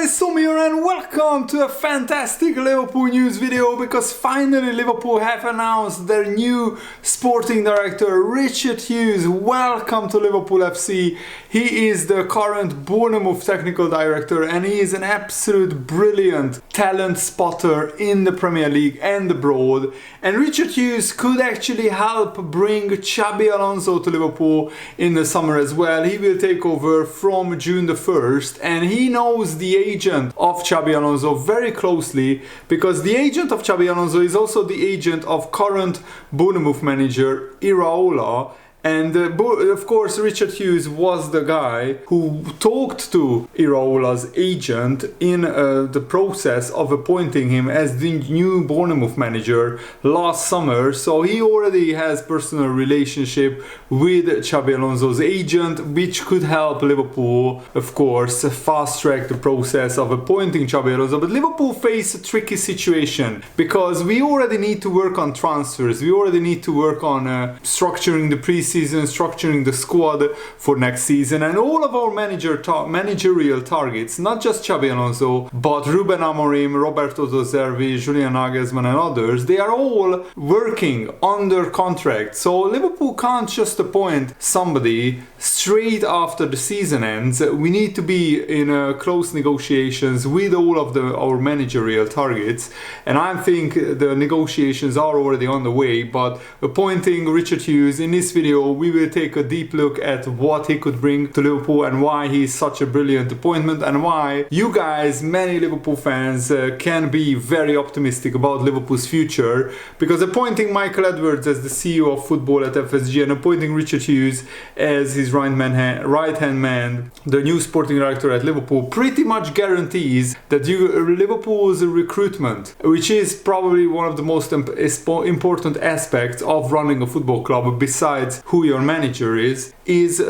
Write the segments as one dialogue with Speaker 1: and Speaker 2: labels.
Speaker 1: it's Sum here and welcome to a fantastic Liverpool news video, because finally Liverpool have announced their new sporting director, Richard Hughes. Welcome to Liverpool FC. He is the current Bournemouth technical director and he is an absolute brilliant talent spotter in the Premier League and abroad. And Richard Hughes could actually help bring Xabi Alonso to Liverpool in the summer as well. He will take over from June the 1st and he knows the agent of Xabi Alonso very closely, because the agent of Xabi Alonso is also the agent of current Bournemouth manager Iraola. And of course Richard Hughes was the guy who talked to Iraola's agent in the process of appointing him as the new Bournemouth manager last summer. So he already has personal relationship with Xabi Alonso's agent, which could help Liverpool, of course, fast track the process of appointing Xabi Alonso. But Liverpool face a tricky situation because we already need to work on transfers. We already need to work on structuring the preseason, structuring the squad for next season, and all of our managerial targets, not just Xabi Alonso, but Ruben Amorim, Roberto De Zerbi, Julian Nagelsmann and others, they are all working under contract. So Liverpool can't just appoint somebody straight after the season ends. We need to be in close negotiations with all of our managerial targets, and I think the negotiations are already on the way. But appointing Richard Hughes, in this video we will take a deep look at what he could bring to Liverpool and why he's such a brilliant appointment, and why you guys, many Liverpool fans, can be very optimistic about Liverpool's future. Because appointing Michael Edwards as the CEO of football at FSG and appointing Richard Hughes as his right-hand man, the new sporting director at Liverpool, pretty much guarantees that Liverpool's recruitment, which is probably one of the most important aspects of running a football club besides who your manager is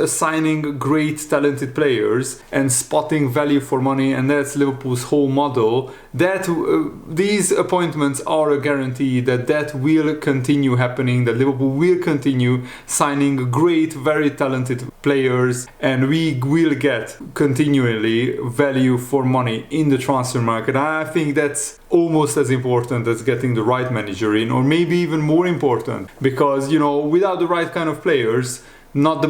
Speaker 1: signing great talented players and spotting value for money. And that's Liverpool's whole model. That these appointments are a guarantee that will continue happening, that Liverpool will continue signing great, very talented players, and we will get continually value for money in the transfer market. I think that's almost as important as getting the right manager in, or maybe even more important, because without the right kind of players, not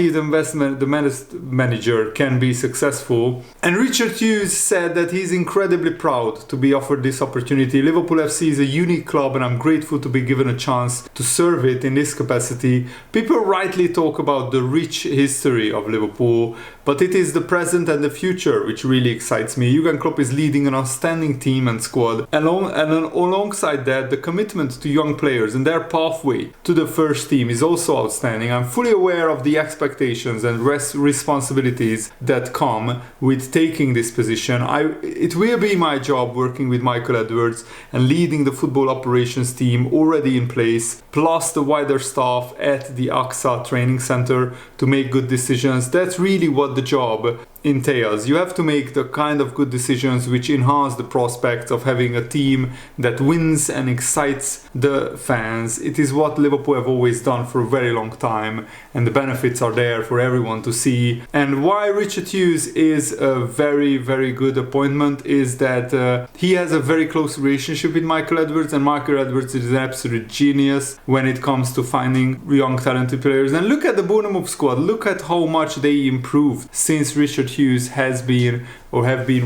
Speaker 1: even the manager can be successful. And Richard Hughes said that he's incredibly proud to be offered this opportunity. Liverpool FC is a unique club and I'm grateful to be given a chance to serve it in this capacity. People rightly talk about the rich history of Liverpool, but it is the present and the future which really excites me. Jurgen Klopp is leading an outstanding team and squad, and alongside that, the commitment to young players and their pathway to the first team is also outstanding. I'm fully aware of the expectations and responsibilities that come with taking this position. It will be my job working with Michael Edwards and leading the football operations team already in place, plus the wider staff at the AXA training center to make good decisions. That's really what the job entails. You have to make the kind of good decisions which enhance the prospects of having a team that wins and excites the fans. It is what Liverpool have always done for a very long time, and the benefits are there for everyone to see. And why Richard Hughes is a very, very good appointment is that he has a very close relationship with Michael Edwards, and Michael Edwards is an absolute genius when it comes to finding young talented players. And look at the Bournemouth squad, look at how much they improved since Richard Hughes have been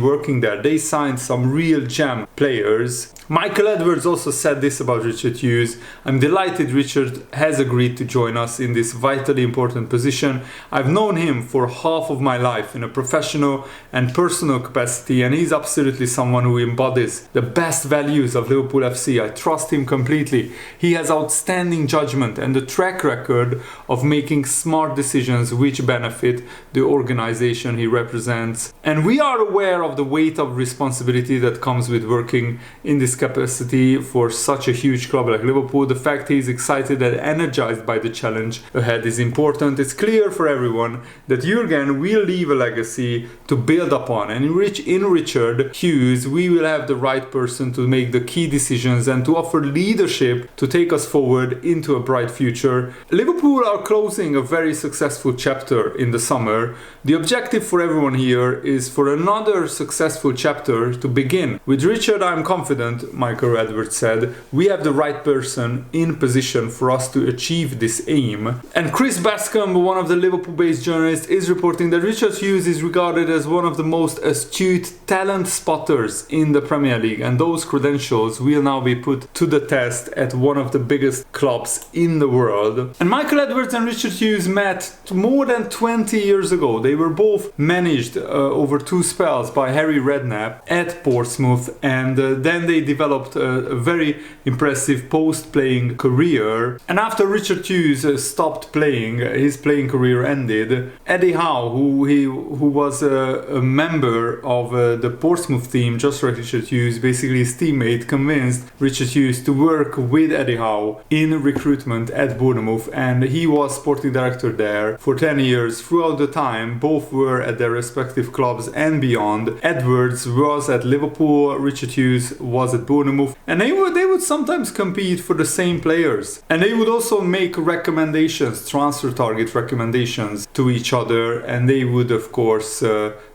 Speaker 1: working there. They signed some real gem players. Michael Edwards also said this about Richard Hughes: "I'm delighted Richard has agreed to join us in this vitally important position. I've known him for half of my life in a professional and personal capacity, and he's absolutely someone who embodies the best values of Liverpool FC. I trust him completely. He has outstanding judgment and a track record of making smart decisions which benefit the organization he represents. And we are aware of the weight of responsibility that comes with working in this capacity for such a huge club like Liverpool. The fact he is excited and energized by the challenge ahead is important. It's clear for everyone that Jurgen will leave a legacy to build upon, and in Richard Hughes we will have the right person to make the key decisions and to offer leadership to take us forward into a bright future." Liverpool are closing a very successful chapter in the summer. The objective for everyone here is for another successful chapter to begin. With Richard, I'm confident, Michael Edwards said, we have the right person in position for us to achieve this aim. And Chris Bascombe, one of the Liverpool-based journalists, is reporting that Richard Hughes is regarded as one of the most astute talent spotters in the Premier League, and those credentials will now be put to the test at one of the biggest clubs in the world. And Michael Edwards and Richard Hughes met more than 20 years ago. They were both managed over 2 spells by Harry Redknapp at Portsmouth, and then they developed a very impressive post-playing career. And after Richard Hughes stopped playing, his playing career ended, Eddie Howe, who was a member of the Portsmouth team, just like Richard Hughes, basically his teammate, convinced Richard Hughes to work with Eddie Howe in recruitment at Bournemouth, and he was sporting director there for 10 years. Throughout the time, both were at their respective clubs and beyond. Edwards was at Liverpool, Richard Hughes was at Bournemouth, and they would sometimes compete for the same players. And they would also make recommendations, transfer target recommendations to each other, and they would of course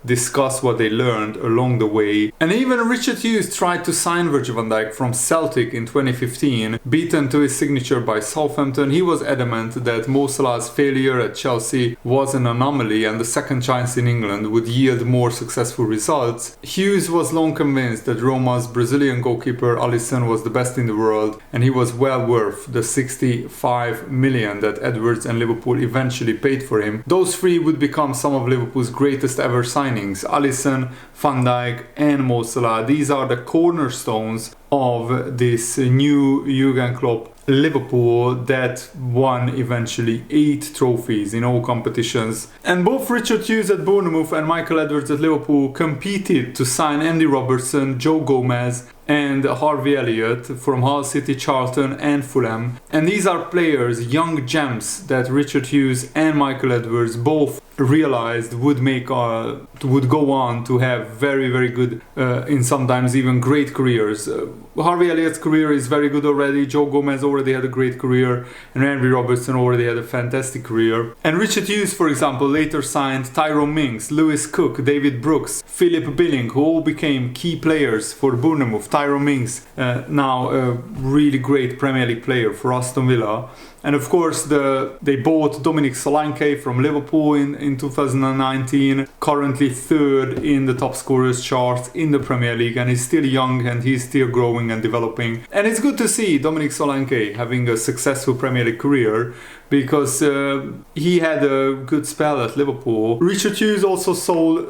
Speaker 1: discuss what they learned along the way. And even Richard Hughes tried to sign Virgil van Dijk from Celtic in 2015, beaten to his signature by Southampton. He was adamant that Mo Salah's failure at Chelsea was an anomaly and the second chance in England would yield more successful results. Hughes was long convinced that Roma's Brazilian goalkeeper Alisson was the best in the world, and he was well worth the 65 million that Edwards and Liverpool eventually paid for him. Those three would become some of Liverpool's greatest ever signings. Alisson, Van Dijk and Mo Salah. These are the cornerstones of this new Jurgen Klopp Liverpool that won eventually 8 trophies in all competitions. And both Richard Hughes at Bournemouth and Michael Edwards at Liverpool competed to sign Andy Robertson, Joe Gomez and Harvey Elliott from Hull City, Charlton and Fulham. And these are players, young gems that Richard Hughes and Michael Edwards both realized would go on to have very good in sometimes even great careers. Harvey Elliott's career is very good already. Joe Gomez already had a great career, and Andy Robertson already had a fantastic career. And Richard Hughes, for example, later signed Tyrone Mings, Lewis Cook, David Brooks, Philip Billing, who all became key players for Bournemouth. Tyrone Mings, now a really great Premier League player for Aston Villa. And of course, they bought Dominic Solanke from Liverpool in 2019, currently 3rd in the top scorers charts in the Premier League, and he's still young and he's still growing and developing. And it's good to see Dominic Solanke having a successful Premier League career, because he had a good spell at Liverpool. Richard Hughes also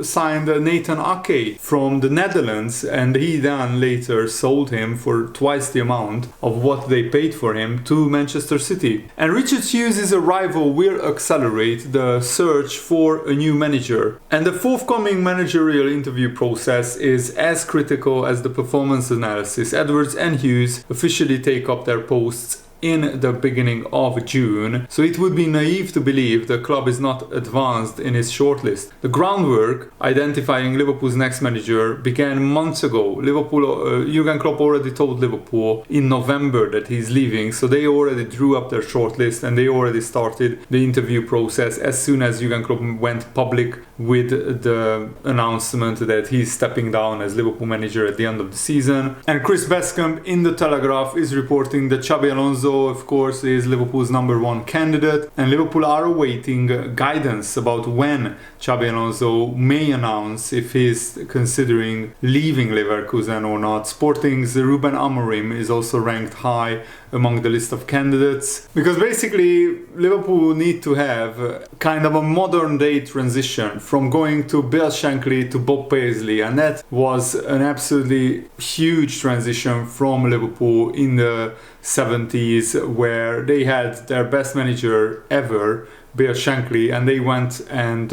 Speaker 1: signed Nathan Ake from the Netherlands, and he then later sold him for twice the amount of what they paid for him to Manchester City. And Richard Hughes' arrival will accelerate the search for a new manager. And the forthcoming managerial interview process is as critical as the performance analysis. Edwards and Hughes officially take up their posts in the beginning of June, so it would be naive to believe the club is not advanced in its shortlist. The groundwork identifying Liverpool's next manager began months ago. Jurgen Klopp already told Liverpool in November that he's leaving, so they already drew up their shortlist and they already started the interview process as soon as Jurgen Klopp went public with the announcement that he's stepping down as Liverpool manager at the end of the season. And Chris Bascombe in the Telegraph is reporting that Xabi Alonso, of course, is Liverpool's #1 candidate, and Liverpool are awaiting guidance about when Xabi Alonso may announce if he's considering leaving Leverkusen or not. Sporting's Ruben Amorim is also ranked high among the list of candidates, because basically Liverpool need to have kind of a modern day transition from going to Bill Shankly to Bob Paisley, and that was an absolutely huge transition from Liverpool in the 70s, where they had their best manager ever, Bill Shankly, and they went and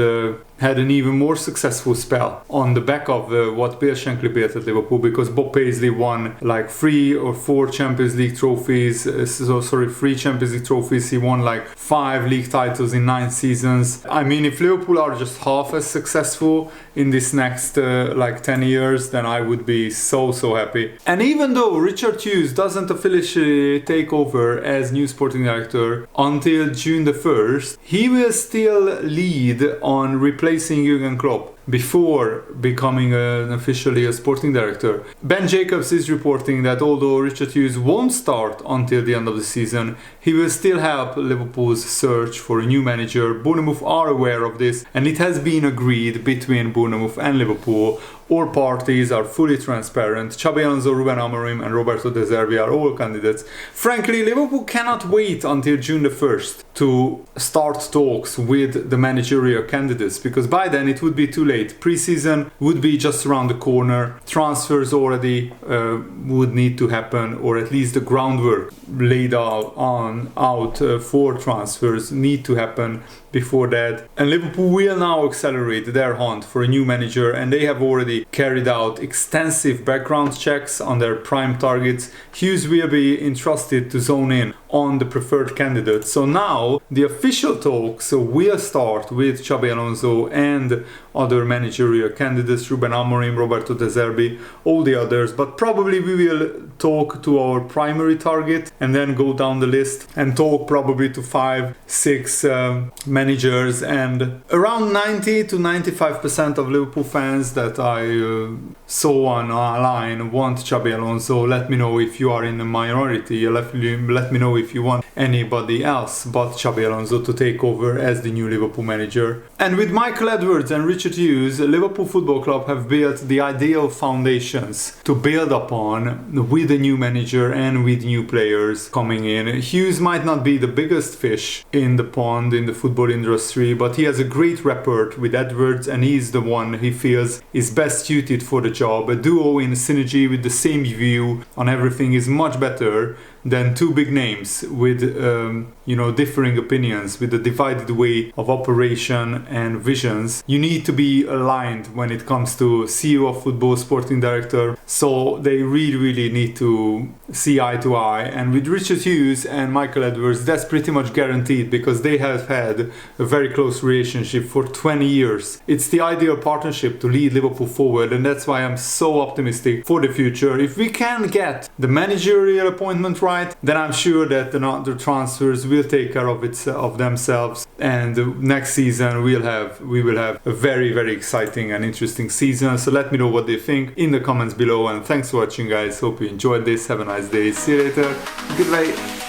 Speaker 1: had an even more successful spell on the back of what Bill Shankly built at Liverpool, because Bob Paisley won like 3 or 4 Champions League trophies. 3 Champions League trophies. He won like 5 league titles in 9 seasons. I mean, if Liverpool are just half as successful in this next 10 years, then I would be so happy. And even though Richard Hughes doesn't officially take over as new sporting director until June the 1st, he will still lead on replacing Jurgen Klopp before becoming officially a sporting director. Ben Jacobs is reporting that although Richard Hughes won't start until the end of the season, he will still help Liverpool's search for a new manager. Bournemouth are aware of this, and it has been agreed between Bournemouth and Liverpool. All parties are fully transparent. Xabi Alonso, Ruben Amorim and Roberto De Zerbi are all candidates. Frankly, Liverpool cannot wait until June the 1st to start talks with the managerial candidates, because by then it would be too late. Pre-season would be just around the corner. Transfers already would need to happen, or at least the groundwork laid out for transfers need to happen before that. And Liverpool will now accelerate their hunt for a new manager, and they have already carried out extensive background checks on their prime targets. Hughes will be entrusted to zone in on the preferred candidate. So now the official talks will start with Xabi Alonso and other managerial candidates, Ruben Amorim, Roberto De Zerbi, all the others, but probably we will talk to our primary target and then go down the list and talk probably to 5-6 managers. And around 90 to 95% of Liverpool fans that I saw online want Xabi Alonso. Let me know if you are in the minority. Let me know if you want anybody else but Xabi Alonso to take over as the new Liverpool manager. And with Michael Edwards and Richard Hughes, Liverpool Football Club have built the ideal foundations to build upon with a new manager and with new players coming in. Hughes might not be the biggest fish in the pond in the football industry, but he has a great rapport with Edwards, and he's the one he feels is best suited for the job. A duo in synergy with the same view on everything is much better than two big names with differing opinions, with a divided way of operation and visions. You need to be aligned when it comes to CEO of football, sporting director, so they really need to see eye to eye. And with Richard Hughes and Michael Edwards, that's pretty much guaranteed, because they have had a very close relationship for 20 years. It's the ideal partnership to lead Liverpool forward, and that's why I'm so optimistic for the future. If we can get the managerial appointment right, then I'm sure that the transfers will take care of themselves, and next season we will have a very exciting and interesting season. So let me know what they think in the comments below, and thanks for watching, guys. Hope you enjoyed this. Have a nice day. See you later. Goodbye.